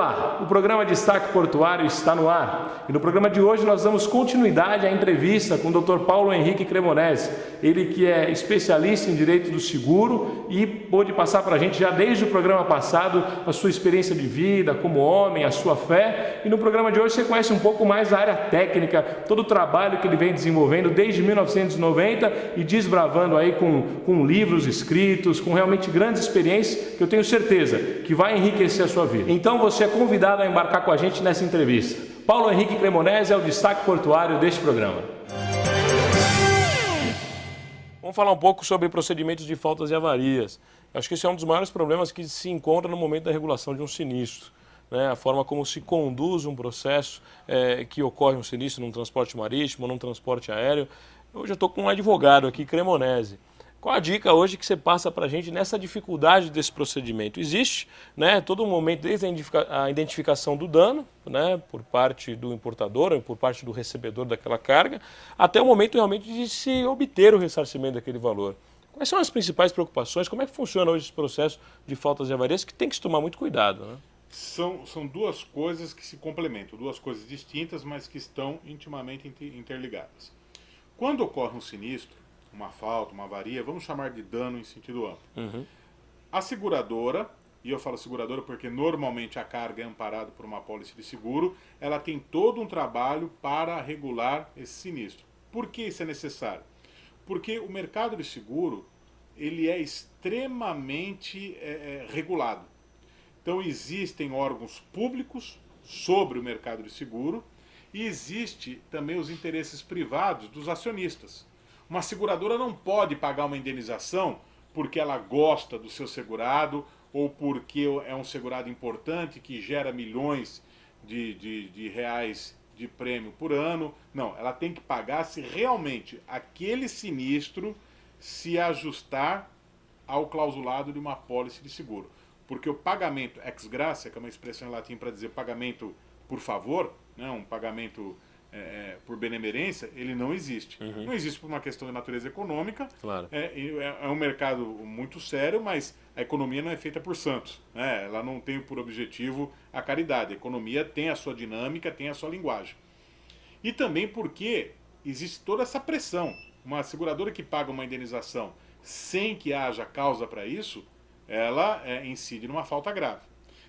Olá, o programa Destaque Portuário está no ar e no programa de hoje nós damos continuidade à entrevista com o Dr. Paulo Henrique Cremonesi, ele que é especialista em direito do seguro e pôde passar para a gente já desde o programa passado a sua experiência de vida como homem, a sua fé, e no programa de hoje você conhece um pouco mais a área técnica, todo o trabalho que ele vem desenvolvendo desde 1990 e desbravando aí com livros escritos, com realmente grandes experiências que eu tenho certeza que vai enriquecer a sua vida. Então você é convidado a embarcar com a gente nessa entrevista. Paulo Henrique Cremonesi é o destaque portuário deste programa. Vamos falar um pouco sobre procedimentos de faltas e avarias. Acho que esse é um dos maiores problemas que se encontra no momento da regulação de um sinistro. A forma como se conduz um processo que ocorre um sinistro num transporte marítimo, num transporte aéreo. Hoje eu estou com um advogado aqui, Cremonesi. Qual a dica hoje que você passa para a gente nessa dificuldade desse procedimento? Existe, todo momento, desde a identificação do dano, por parte do importador ou por parte do recebedor daquela carga, até o momento realmente de se obter o ressarcimento daquele valor. Quais são as principais preocupações? Como é que funciona hoje esse processo de faltas e avarias que tem que se tomar muito cuidado? São duas coisas que se complementam, duas coisas distintas, mas que estão intimamente interligadas. Quando ocorre um sinistro, uma falta, uma avaria, vamos chamar de dano em sentido amplo. A seguradora, e eu falo seguradora porque normalmente a carga é amparada por uma apólice de seguro, ela tem todo um trabalho para regular esse sinistro. Por que isso é necessário? Porque o mercado de seguro ele é extremamente regulado. Então existem órgãos públicos sobre o mercado de seguro e existe também os interesses privados dos acionistas. Uma seguradora não pode pagar uma indenização porque ela gosta do seu segurado ou porque é um segurado importante que gera milhões de reais de prêmio por ano. Não, ela tem que pagar se realmente aquele sinistro se ajustar ao clausulado de uma apólice de seguro. Porque o pagamento ex gratia, que é uma expressão em latim para dizer pagamento por favor, um pagamento por benemerência, ele não existe. Não existe por uma questão de natureza econômica. Claro. É um mercado muito sério, mas a economia não é feita por santos. Ela não tem por objetivo a caridade. A economia tem a sua dinâmica, tem a sua linguagem. E também porque existe toda essa pressão. Uma seguradora que paga uma indenização sem que haja causa para isso, ela incide numa falta grave.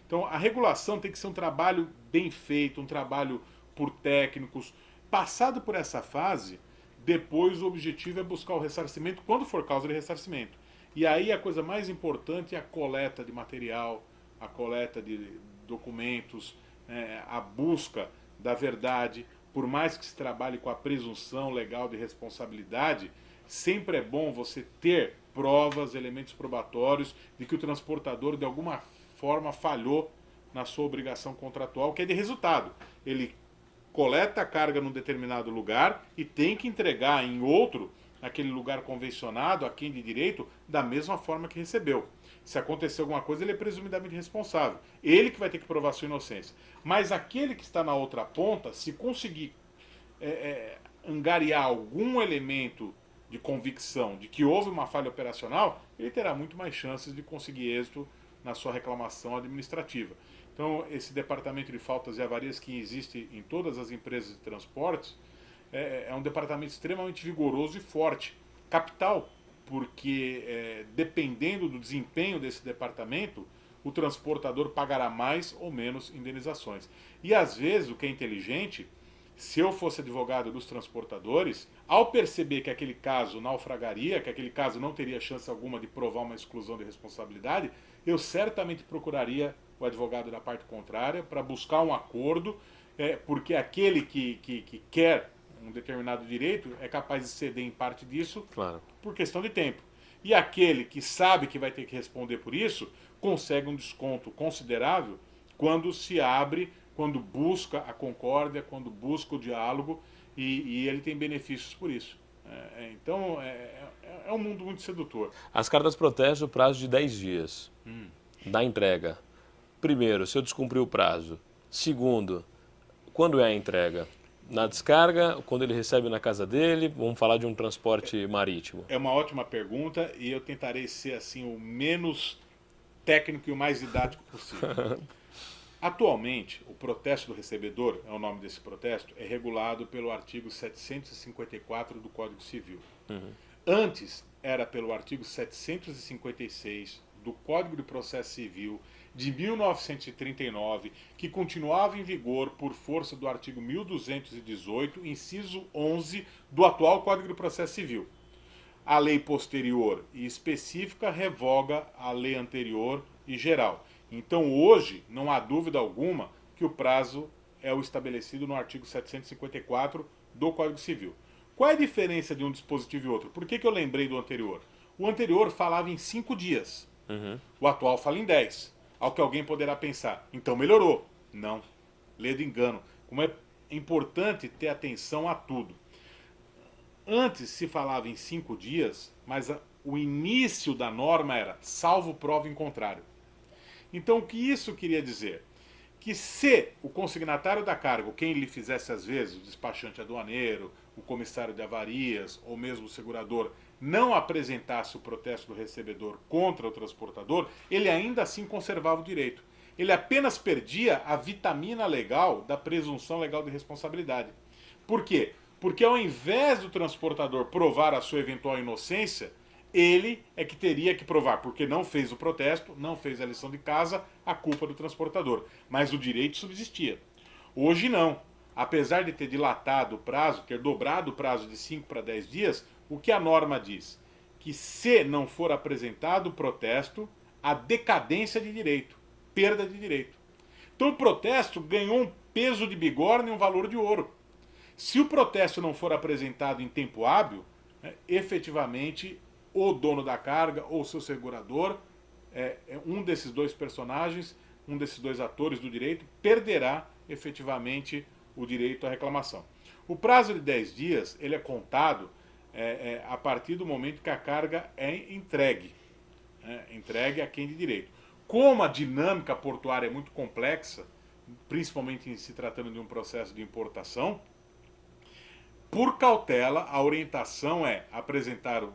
Então a regulação tem que ser um trabalho bem feito, um trabalho por técnicos. Passado por essa fase, depois o objetivo é buscar o ressarcimento quando for causa de ressarcimento. E aí a coisa mais importante é a coleta de material, a coleta de documentos, a busca da verdade. Por mais que se trabalhe com a presunção legal de responsabilidade, sempre é bom você ter provas, elementos probatórios de que o transportador de alguma forma falhou na sua obrigação contratual, que é de resultado. Ele coleta a carga num determinado lugar e tem que entregar em outro, naquele lugar convencionado, a quem de direito, da mesma forma que recebeu. Se acontecer alguma coisa, ele é presumidamente responsável. Ele que vai ter que provar sua inocência. Mas aquele que está na outra ponta, se conseguir angariar algum elemento de convicção de que houve uma falha operacional, ele terá muito mais chances de conseguir êxito na sua reclamação administrativa. Então, esse departamento de faltas e avarias que existe em todas as empresas de transportes é um departamento extremamente vigoroso e forte. Capital, porque dependendo do desempenho desse departamento, o transportador pagará mais ou menos indenizações. E às vezes, o que é inteligente, se eu fosse advogado dos transportadores, ao perceber que aquele caso naufragaria, que aquele caso não teria chance alguma de provar uma exclusão de responsabilidade, eu certamente procuraria o advogado da parte contrária para buscar um acordo, porque aquele que quer um determinado direito é capaz de ceder em parte disso, claro, por questão de tempo. E aquele que sabe que vai ter que responder por isso, consegue um desconto considerável quando se abre, quando busca a concórdia, quando busca o diálogo, e ele tem benefícios por isso. Então, é um mundo muito sedutor. As cartas protegem o prazo de 10 dias da entrega. Primeiro, se eu descumprir o prazo. Segundo, quando é a entrega? Na descarga, quando ele recebe na casa dele? Vamos falar de um transporte marítimo. É uma ótima pergunta e eu tentarei ser assim o menos técnico e o mais didático possível. Atualmente, o protesto do recebedor, é o nome desse protesto, é regulado pelo artigo 754 do Código Civil. Antes, era pelo artigo 756 do Código de Processo Civil de 1939, que continuava em vigor por força do artigo 1218, inciso 11 do atual Código de Processo Civil. A lei posterior e específica revoga a lei anterior e geral. Então, hoje, não há dúvida alguma que o prazo é o estabelecido no artigo 754 do Código Civil. Qual é a diferença de um dispositivo e outro? Por que eu lembrei do anterior? O anterior falava em 5 dias. O atual fala em 10. Ao que alguém poderá pensar, então melhorou. Não. Lê do engano. Como é importante ter atenção a tudo. Antes se falava em 5 dias, mas o início da norma era salvo prova em contrário. Então, o que isso queria dizer? Que se o consignatário da carga, quem lhe fizesse às vezes, o despachante aduaneiro, o comissário de avarias ou mesmo o segurador, não apresentasse o protesto do recebedor contra o transportador, ele ainda assim conservava o direito. Ele apenas perdia a vitamina legal da presunção legal de responsabilidade. Por quê? Porque ao invés do transportador provar a sua eventual inocência, ele é que teria que provar, porque não fez o protesto, não fez a lição de casa, a culpa do transportador. Mas o direito subsistia. Hoje não. Apesar de ter dilatado o prazo, ter dobrado o prazo de 5 para 10 dias, o que a norma diz? Que se não for apresentado o protesto, há decadência de direito, perda de direito. Então o protesto ganhou um peso de bigorna e um valor de ouro. Se o protesto não for apresentado em tempo hábil, efetivamente o dono da carga ou seu segurador, um desses dois personagens, um desses dois atores do direito, perderá efetivamente o direito à reclamação. O prazo de 10 dias ele é contado a partir do momento que a carga é entregue, entregue a quem de direito. Como a dinâmica portuária é muito complexa, principalmente em se tratando de um processo de importação, por cautela, a orientação é apresentar o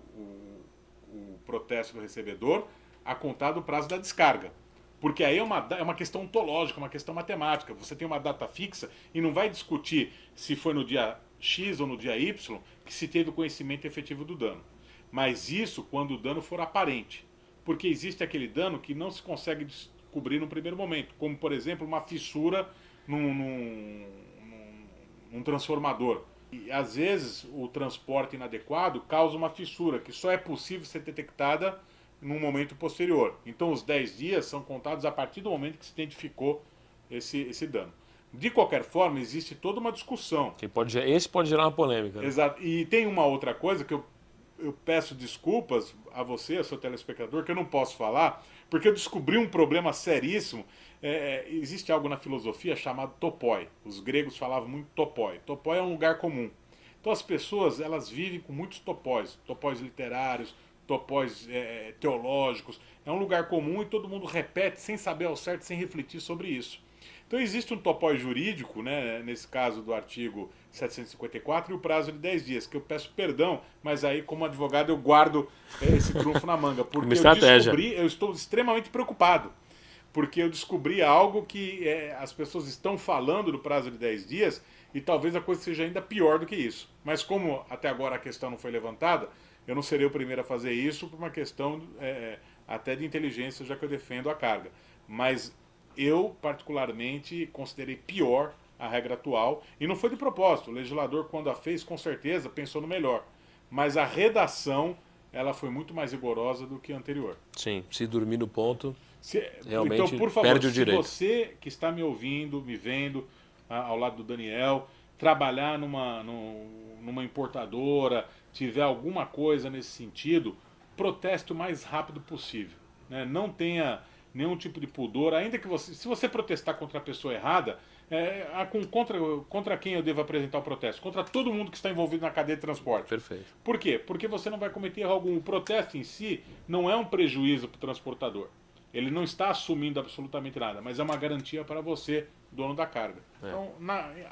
protesto do recebedor a contar do prazo da descarga. Porque aí é uma questão ontológica, uma questão matemática. Você tem uma data fixa e não vai discutir se foi no dia X ou no dia Y que se teve o conhecimento efetivo do dano. Mas isso quando o dano for aparente. Porque existe aquele dano que não se consegue descobrir no primeiro momento. Como, por exemplo, uma fissura num transformador. E, às vezes, o transporte inadequado causa uma fissura que só é possível ser detectada num momento posterior. Então, os 10 dias são contados a partir do momento que se identificou esse dano. De qualquer forma, existe toda uma discussão. Esse pode gerar uma polêmica. Né? Exato. E tem uma outra coisa que eu peço desculpas a você, a seu telespectador, que eu não posso falar, porque eu descobri um problema seríssimo. Existe algo na filosofia chamado topoi. Os gregos falavam muito topoi. Topoi é um lugar comum. Então as pessoas elas vivem com muitos topóis. Topóis literários, topóis teológicos. É um lugar comum e todo mundo repete sem saber ao certo, sem refletir sobre isso. Então existe um topói jurídico, né, nesse caso do artigo 754, e o prazo de 10 dias, que eu peço perdão, mas aí como advogado eu guardo esse trunfo na manga, porque eu estou extremamente preocupado, porque eu descobri algo que as pessoas estão falando do prazo de 10 dias e talvez a coisa seja ainda pior do que isso. Mas como até agora a questão não foi levantada, eu não serei o primeiro a fazer isso por uma questão até de inteligência, já que eu defendo a carga. Mas eu, particularmente, considerei pior a regra atual, e não foi de propósito. O legislador, quando a fez, com certeza, pensou no melhor. Mas a redação, ela foi muito mais rigorosa do que a anterior. Sim, se dormir no ponto, realmente então, por favor, perde o direito. Se você que está me ouvindo, me vendo, ao lado do Daniel, trabalhar numa importadora, tiver alguma coisa nesse sentido, proteste o mais rápido possível. Né? Não tenha nenhum tipo de pudor, ainda que se você protestar contra a pessoa errada, contra quem eu devo apresentar o protesto? Contra todo mundo que está envolvido na cadeia de transporte. Perfeito. Por quê? Porque você não vai cometer erro algum. O protesto em si não é um prejuízo para o transportador. Ele não está assumindo absolutamente nada, mas é uma garantia para você, dono da carga. Então,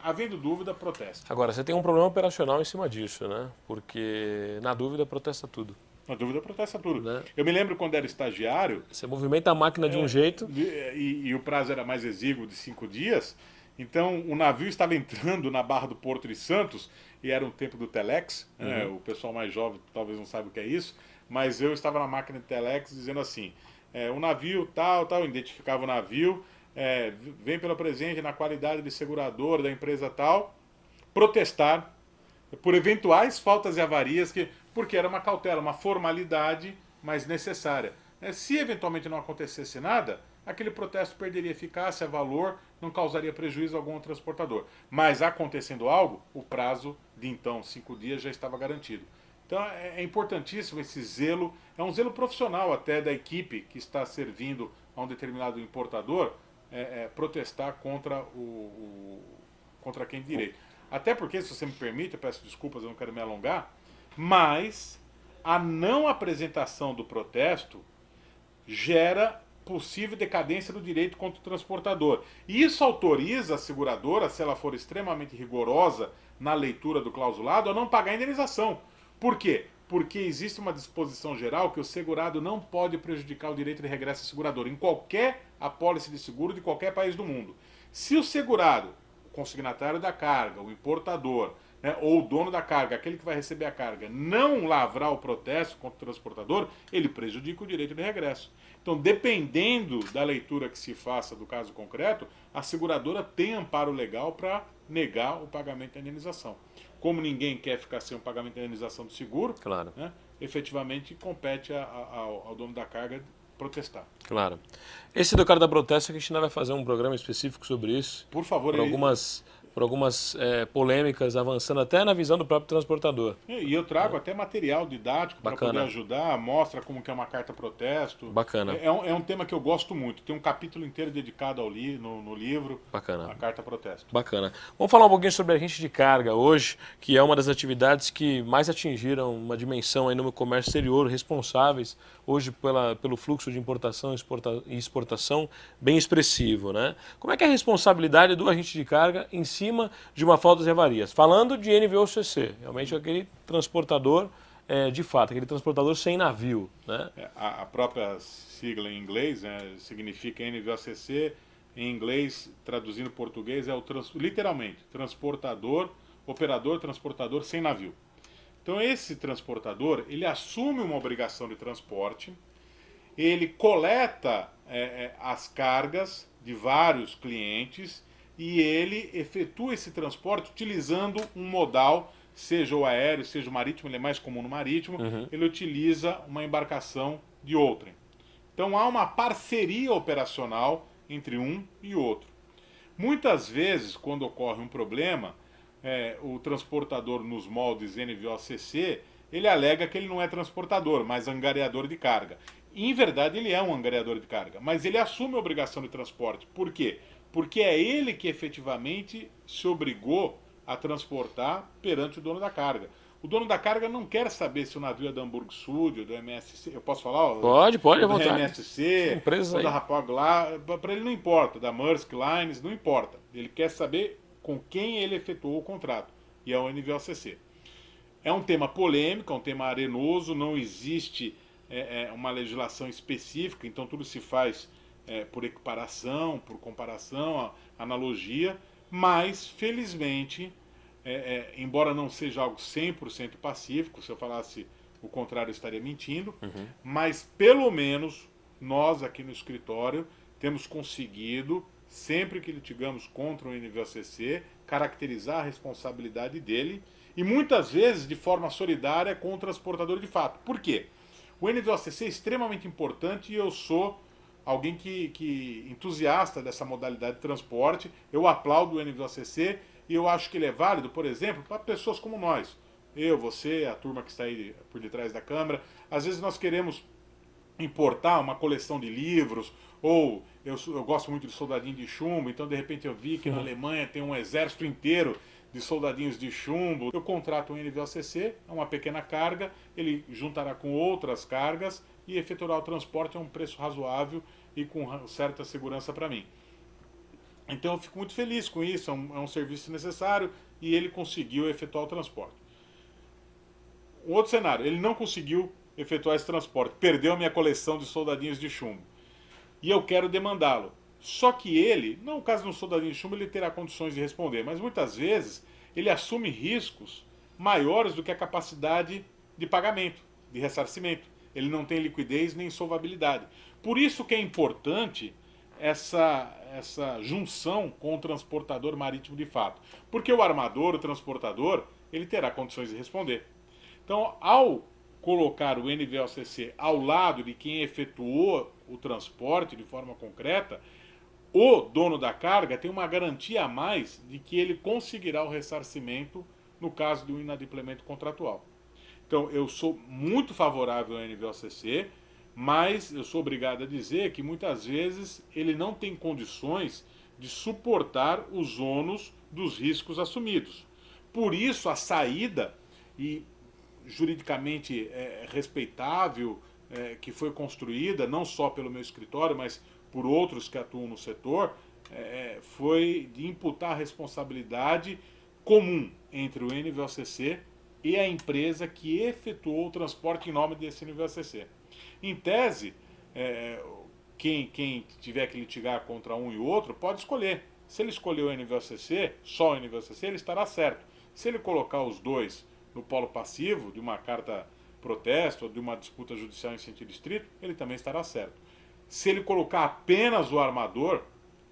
havendo dúvida, proteste. Agora, você tem um problema operacional em cima disso, né? Porque na dúvida protesta tudo. A dúvida protesta tudo. né? Eu me lembro quando era estagiário, Você movimenta a máquina de um jeito. e o prazo era mais exíguo de 5 dias, então o navio estava entrando na Barra do Porto de Santos, e era um tempo do Telex, né? O pessoal mais jovem talvez não saiba o que é isso, mas eu estava na máquina de Telex dizendo assim, o navio tal, tal, identificava o navio, vem pelo presente na qualidade de segurador da empresa tal, protestar por eventuais faltas e avarias, porque era uma cautela, uma formalidade, mas necessária. Se eventualmente não acontecesse nada, aquele protesto perderia eficácia, valor, não causaria prejuízo a algum transportador. Mas acontecendo algo, o prazo de então 5 dias já estava garantido. Então é importantíssimo esse zelo, é um zelo profissional até da equipe que está servindo a um determinado importador, protestar contra quem de direito. Até porque, se você me permite, eu peço desculpas, eu não quero me alongar, mas a não apresentação do protesto gera possível decadência do direito contra o transportador. E isso autoriza a seguradora, se ela for extremamente rigorosa na leitura do clausulado, a não pagar a indenização. Por quê? Porque existe uma disposição geral que o segurado não pode prejudicar o direito de regresso ao segurador em qualquer apólice de seguro de qualquer país do mundo. Se o segurado, o consignatário da carga, o importador, né, ou o dono da carga, aquele que vai receber a carga, não lavrar o protesto contra o transportador, ele prejudica o direito de regresso. Então, dependendo da leitura que se faça do caso concreto, a seguradora tem amparo legal para negar o pagamento da indenização. Como ninguém quer ficar sem o pagamento da indenização do seguro, Claro. né, efetivamente compete ao dono da carga protestar. Claro. Esse do cara da protesto, a gente ainda vai fazer um programa específico sobre isso. Por favor, por algumas polêmicas, avançando até na visão do próprio transportador. E eu trago até material didático para poder Bacana. ajudar, mostra como que é uma carta protesto. Bacana. É um tema que eu gosto muito. Tem um capítulo inteiro dedicado no livro, Bacana. a carta protesto. Bacana. Vamos falar um pouquinho sobre a agente de carga hoje, que é uma das atividades que mais atingiram uma dimensão aí no comércio exterior, responsáveis hoje pelo fluxo de importação e exportação bem expressivo, né? Como é que é a responsabilidade do agente de carga em cima de uma falta de avarias? Falando de NVOCC, realmente aquele transportador, de fato, aquele transportador sem navio, né? A própria sigla em inglês, né, significa NVOCC, em inglês, traduzindo português, literalmente, transportador, operador transportador sem navio. Então esse transportador, ele assume uma obrigação de transporte, ele coleta as cargas de vários clientes e ele efetua esse transporte utilizando um modal, seja o aéreo, seja o marítimo, ele é mais comum no marítimo, ele utiliza uma embarcação de outrem. Então há uma parceria operacional entre um e outro. Muitas vezes, quando ocorre um problema, o transportador nos moldes NVOCC, ele alega que ele não é transportador, mas angariador de carga. E, em verdade, ele é um angariador de carga, mas ele assume a obrigação de transporte. Por quê? Porque é ele que efetivamente se obrigou a transportar perante o dono da carga. O dono da carga não quer saber se o navio é da Hamburgo Sud ou do MSC. Eu posso falar? Pode, à ou vontade. da MSC, ou da Hapag-Lloyd. Para ele não importa. Da Maersk Lines, não importa. Ele quer saber com quem ele efetuou o contrato. E é o NVOCC. É um tema polêmico, é um tema arenoso, não existe uma legislação específica, então tudo se faz por equiparação, por comparação, analogia, mas, felizmente, embora não seja algo 100% pacífico, se eu falasse o contrário eu estaria mentindo, mas pelo menos nós aqui no escritório temos conseguido, sempre que litigamos contra o NVOCC, caracterizar a responsabilidade dele e muitas vezes de forma solidária com o transportador de fato. Por quê? O NVOCC é extremamente importante e eu sou alguém que entusiasta dessa modalidade de transporte. Eu aplaudo o NVOCC e eu acho que ele é válido, por exemplo, para pessoas como nós. Eu, você, a turma que está aí por detrás da câmera. Às vezes nós queremos importar uma coleção de livros, ou eu gosto muito de soldadinho de chumbo, então de repente eu vi que na Alemanha tem um exército inteiro de soldadinhos de chumbo. Eu contrato um NVOCC, é uma pequena carga, ele juntará com outras cargas e efetuará o transporte a um preço razoável e com certa segurança para mim. Então eu fico muito feliz com isso, é um serviço necessário e ele conseguiu efetuar o transporte. Um outro cenário, ele não conseguiu efetuar esse transporte, perdeu a minha coleção de soldadinhos de chumbo e eu quero demandá-lo. Só que ele, não no caso de um soldadinho de chumbo, ele terá condições de responder, mas muitas vezes ele assume riscos maiores do que a capacidade de pagamento, de ressarcimento. Ele não tem liquidez nem solvabilidade. Por isso que é importante essa junção com o transportador marítimo de fato. Porque o armador, o transportador, ele terá condições de responder. Então, ao colocar o NVOCC ao lado de quem efetuou o transporte de forma concreta, o dono da carga tem uma garantia a mais de que ele conseguirá o ressarcimento no caso de um inadimplemento contratual. Então, eu sou muito favorável ao NVOCC, mas eu sou obrigado a dizer que muitas vezes ele não tem condições de suportar os ônus dos riscos assumidos. Por isso, a saída, e juridicamente respeitável, que foi construída, não só pelo meu escritório, mas por outros que atuam no setor, foi de imputar a responsabilidade comum entre o NVOCC e a empresa que efetuou o transporte em nome desse NVOCC. Em tese, quem tiver que litigar contra um e outro pode escolher. Se ele escolher o NVOCC, só o NVOCC, ele estará certo. Se ele colocar os dois no polo passivo de uma carta protesto ou de uma disputa judicial em sentido estrito, ele também estará certo. Se ele colocar apenas o armador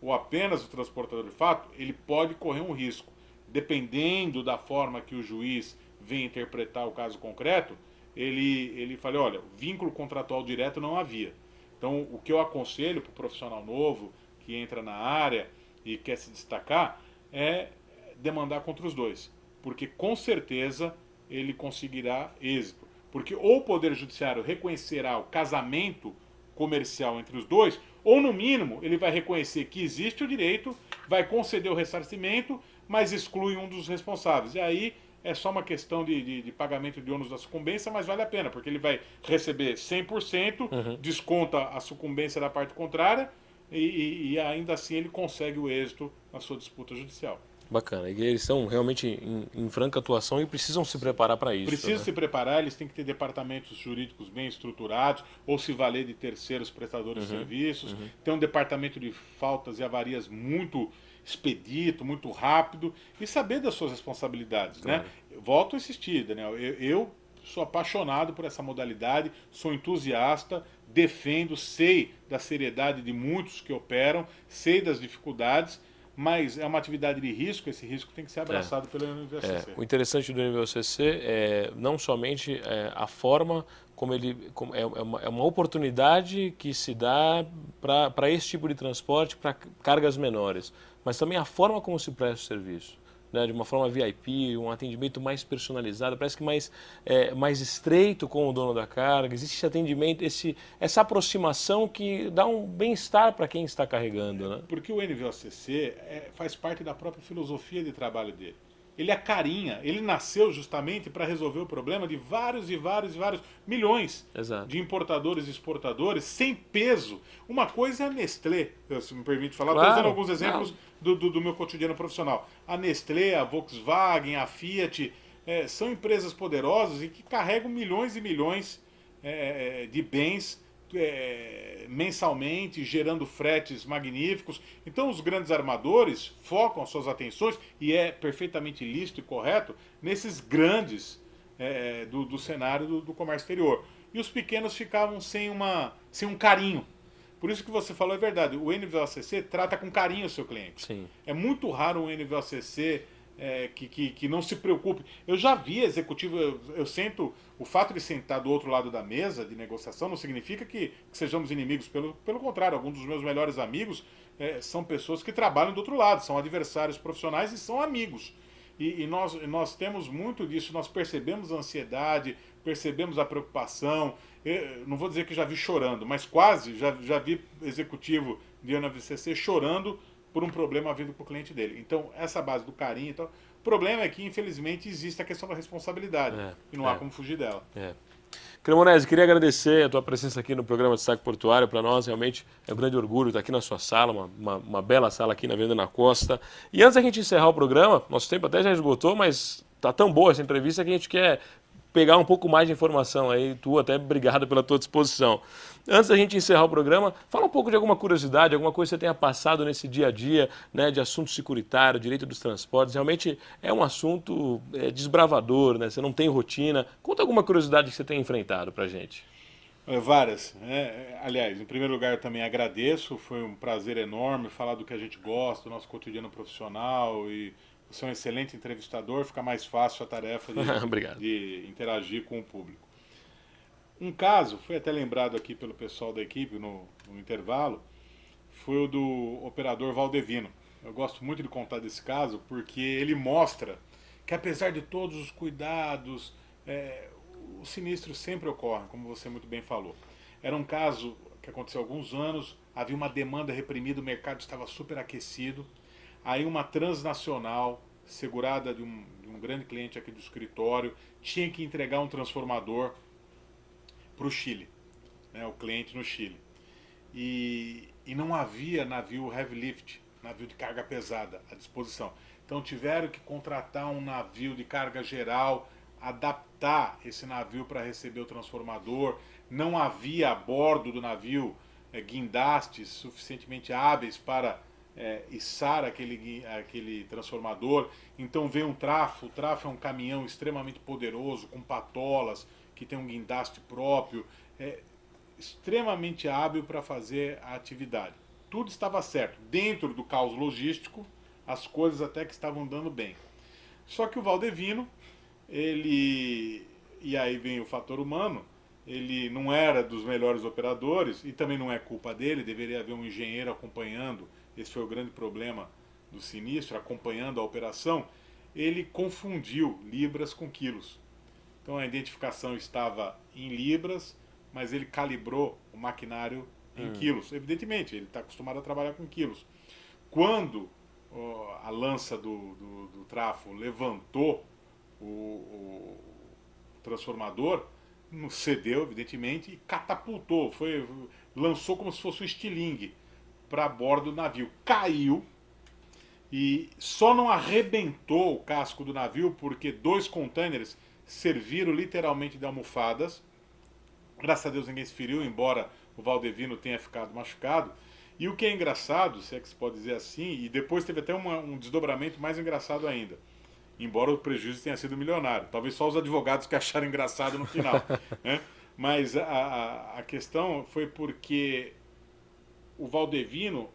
ou apenas o transportador de fato, ele pode correr um risco. Dependendo da forma que o juiz vem interpretar o caso concreto, ele fala, olha, vínculo contratual direto não havia. Então, o que eu aconselho para o profissional novo que entra na área e quer se destacar é demandar contra os dois, porque com certeza ele conseguirá êxito. Porque ou o Poder Judiciário reconhecerá o casamento comercial entre os dois, ou no mínimo ele vai reconhecer que existe o direito, vai conceder o ressarcimento, mas exclui um dos responsáveis. E aí é só uma questão de pagamento de ônus da sucumbência, mas vale a pena, porque ele vai receber 100%, desconta a sucumbência da parte contrária e ainda assim ele consegue o êxito na sua disputa judicial. Bacana. E eles estão realmente em franca atuação e precisam se preparar para isso. Precisam né? se preparar, eles têm que ter departamentos jurídicos bem estruturados, ou se valer de terceiros prestadores de serviços. Tem um departamento de faltas e avarias muito expedito, muito rápido, e saber das suas responsabilidades. Claro. Né? Volto a insistir, Daniel, eu sou apaixonado por essa modalidade, sou entusiasta, defendo, sei da seriedade de muitos que operam, sei das dificuldades, mas é uma atividade de risco, esse risco tem que ser abraçado pelo NVOCC. O interessante do NVOCC é não somente a forma, como é uma oportunidade que se dá para esse tipo de transporte, para cargas menores, mas também a forma como se presta o serviço. Né, de uma forma VIP, um atendimento mais personalizado, parece que mais estreito com o dono da carga, existe esse atendimento, essa aproximação que dá um bem-estar para quem está carregando. Né? Porque o NVOCC faz parte da própria filosofia de trabalho dele. Ele acarinha, ele nasceu justamente para resolver o problema de vários e vários milhões Exato. de importadores e exportadores sem peso. Uma coisa é a Nestlé, se me permite falar, Claro, estou dando alguns exemplos do meu cotidiano profissional. A Nestlé, a Volkswagen, a Fiat, são empresas poderosas e que carregam milhões e milhões de bens mensalmente, gerando fretes magníficos. Então os grandes armadores focam as suas atenções, e é perfeitamente lícito e correto, nesses grandes do cenário do comércio exterior. E os pequenos ficavam sem um carinho. Por isso que você falou é verdade, o NVOCC trata com carinho o seu cliente. Sim. É muito raro um NVOCC que não se preocupe. Eu já vi executivo, eu sento, o fato de sentar do outro lado da mesa de negociação não significa que sejamos inimigos, pelo contrário, alguns dos meus melhores amigos são pessoas que trabalham do outro lado, são adversários profissionais e são amigos. E nós temos muito disso, nós percebemos a ansiedade, percebemos a preocupação. Não vou dizer que já vi chorando, mas quase já vi executivo de NVOCC chorando por um problema vindo para o cliente dele. Então, essa base do carinho e tal. O problema é que, infelizmente, existe a questão da responsabilidade. E não há como fugir dela. Cremonese, queria agradecer a tua presença aqui no programa Destaque Portuário. Para nós, realmente, é um grande orgulho estar aqui na sua sala, uma bela sala aqui na Venda na Costa. E antes da gente encerrar o programa, nosso tempo até já esgotou, mas está tão boa essa entrevista que a gente quer pegar um pouco mais de informação aí, tu até obrigado pela tua disposição. Antes da gente encerrar o programa, fala um pouco de alguma curiosidade, alguma coisa que você tenha passado nesse dia a dia, né, de assunto securitário, direito dos transportes. Realmente é um assunto desbravador, né? Você não tem rotina. Conta alguma curiosidade que você tenha enfrentado pra gente. Várias. Aliás, em primeiro lugar, eu também agradeço. Foi um prazer enorme falar do que a gente gosta, do nosso cotidiano profissional. E você é um excelente entrevistador, fica mais fácil a tarefa Obrigado. de interagir com o público. Um caso, foi até lembrado aqui pelo pessoal da equipe no intervalo, foi o do operador Valdevino. Eu gosto muito de contar desse caso porque ele mostra que, apesar de todos os cuidados, os sinistros sempre ocorrem, como você muito bem falou. Era um caso que aconteceu há alguns anos, havia uma demanda reprimida, o mercado estava super aquecido. Aí uma transnacional, segurada de um grande cliente aqui do escritório, tinha que entregar um transformador para o Chile, né, o cliente no Chile. E não havia navio heavy lift, navio de carga pesada à disposição. Então tiveram que contratar um navio de carga geral, adaptar esse navio para receber o transformador. Não havia a bordo do navio guindastes suficientemente hábeis para içar aquele transformador. Então veio um trafo. O trafo é um caminhão extremamente poderoso, com patolas, que tem um guindaste próprio, extremamente hábil para fazer a atividade. Tudo estava certo. Dentro do caos logístico, as coisas até que estavam dando bem. Só que o Valdevino, e aí vem o fator humano, ele não era dos melhores operadores, e também não é culpa dele, deveria haver um engenheiro acompanhando, esse foi o grande problema do sinistro, acompanhando a operação, ele confundiu libras com quilos. Então a identificação estava em libras, mas ele calibrou o maquinário em quilos. Evidentemente, ele está acostumado a trabalhar com quilos. Quando a lança do trafo levantou o transformador, cedeu, evidentemente, e catapultou, lançou como se fosse um estilingue para bordo do navio. Caiu e só não arrebentou o casco do navio porque 2 containers serviram literalmente de almofadas. Graças a Deus ninguém se feriu, embora o Valdevino tenha ficado machucado. E o que é engraçado, se é que se pode dizer assim, e depois teve até um desdobramento mais engraçado ainda, embora o prejuízo tenha sido milionário. Talvez só os advogados que acharam engraçado no final. Né? Mas a questão foi porque o Valdevino,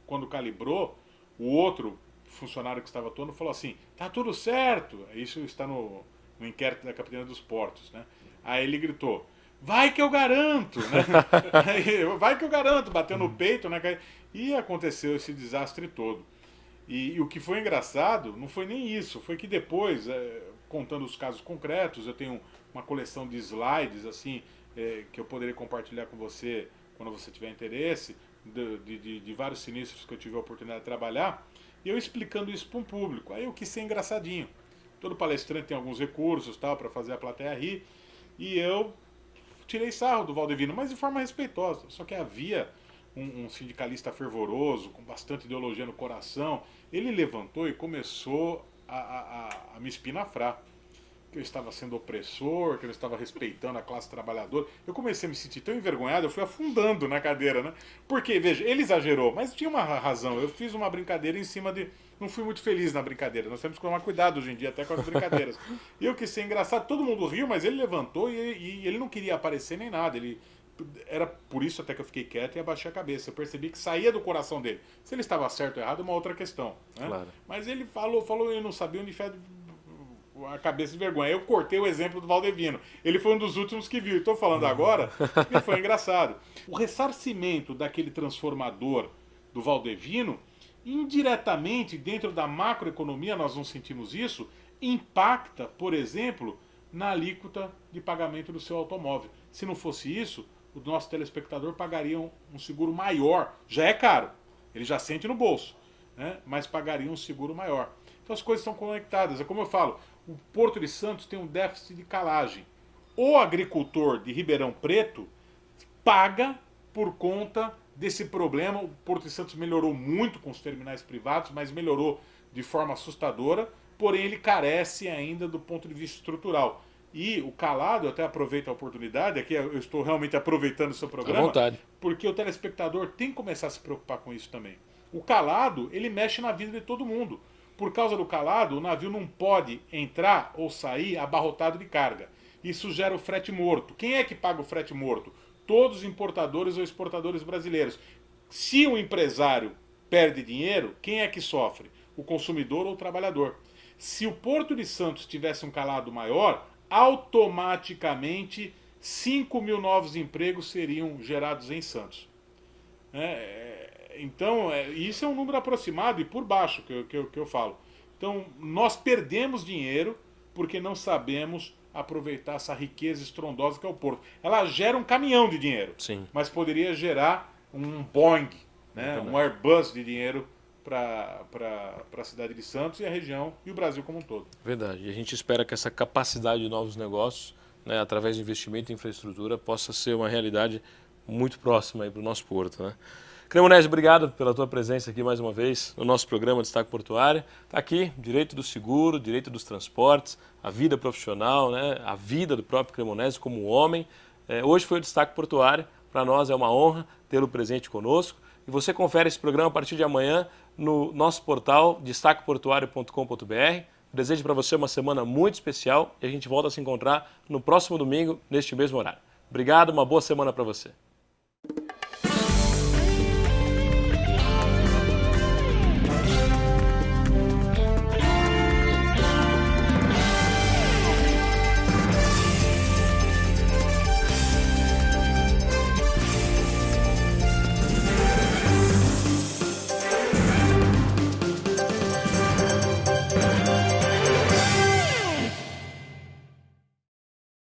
quando calibrou, o outro funcionário que estava atuando falou assim, tá tudo certo. Isso está no inquérito da Capitania dos Portos. Né? Aí ele gritou, vai que eu garanto, né? Vai que eu garanto, bateu no peito, né? E aconteceu esse desastre todo. E o que foi engraçado não foi nem isso, foi que depois, contando os casos concretos, eu tenho uma coleção de slides assim que eu poderia compartilhar com você quando você tiver interesse, de vários sinistros que eu tive a oportunidade de trabalhar, e eu explicando isso para um público. Aí eu quis ser engraçadinho. Todo palestrante tem alguns recursos tal para fazer a plateia rir, e eu tirei sarro do Valdevino, mas de forma respeitosa. Só que havia um sindicalista fervoroso, com bastante ideologia no coração. Ele levantou e começou a me espinafrar. Que eu estava sendo opressor, que eu estava respeitando a classe trabalhadora. Eu comecei a me sentir tão envergonhado, eu fui afundando na cadeira, né? Porque, veja, ele exagerou, mas tinha uma razão. Eu fiz uma brincadeira em cima de... Não fui muito feliz na brincadeira. Nós temos que tomar cuidado hoje em dia, até com as brincadeiras. E eu quis ser engraçado, todo mundo riu, mas ele levantou e ele não queria aparecer nem nada. Era por isso até que eu fiquei quieto e abaixei a cabeça. Eu percebi que saía do coração dele. Se ele estava certo ou errado é uma outra questão. Né? Claro. Mas ele falou, eu não sabia onde enfiar a cabeça de vergonha. Eu cortei o exemplo do Valdevino. Ele foi um dos últimos que viu. Estou falando agora que foi engraçado. O ressarcimento daquele transformador do Valdevino, indiretamente, dentro da macroeconomia, nós não sentimos isso, impacta, por exemplo, na alíquota de pagamento do seu automóvel. Se não fosse isso, o nosso telespectador pagaria um seguro maior. Já é caro, ele já sente no bolso, né? Mas pagaria um seguro maior. Então as coisas estão conectadas. É como eu falo, o Porto de Santos tem um déficit de calagem. O agricultor de Ribeirão Preto paga por conta desse problema. O Porto de Santos melhorou muito com os terminais privados, mas melhorou de forma assustadora, porém ele carece ainda do ponto de vista estrutural. E o calado, eu até aproveito a oportunidade, aqui eu estou realmente aproveitando o seu programa, à vontade. porque o telespectador tem que começar a se preocupar com isso também. O calado, ele mexe na vida de todo mundo. Por causa do calado, o navio não pode entrar ou sair abarrotado de carga. Isso gera o frete morto. Quem é que paga o frete morto? Todos os importadores ou exportadores brasileiros. Se o empresário perde dinheiro, quem é que sofre? O consumidor ou o trabalhador. Se o Porto de Santos tivesse um calado maior, automaticamente 5 mil novos empregos seriam gerados em Santos. Então, isso é um número aproximado e por baixo que eu falo. Então, nós perdemos dinheiro porque não sabemos aproveitar essa riqueza estrondosa que é o Porto. Ela gera um caminhão de dinheiro, Sim. mas poderia gerar um Boeing, né, um Airbus de dinheiro para a cidade de Santos e a região e o Brasil como um todo. Verdade. E a gente espera que essa capacidade de novos negócios, né, através de investimento em infraestrutura, possa ser uma realidade muito próxima para o nosso porto, né? Cremonese, obrigado pela tua presença aqui mais uma vez no nosso programa Destaque Portuário. Está aqui, direito do seguro, direito dos transportes, a vida profissional, né, a vida do próprio Cremonese como homem. Hoje foi o Destaque Portuário. Para nós é uma honra tê-lo presente conosco. E você confere esse programa a partir de amanhã no nosso portal destaqueportuario.com.br. Desejo para você uma semana muito especial e a gente volta a se encontrar no próximo domingo, neste mesmo horário. Obrigado, uma boa semana para você.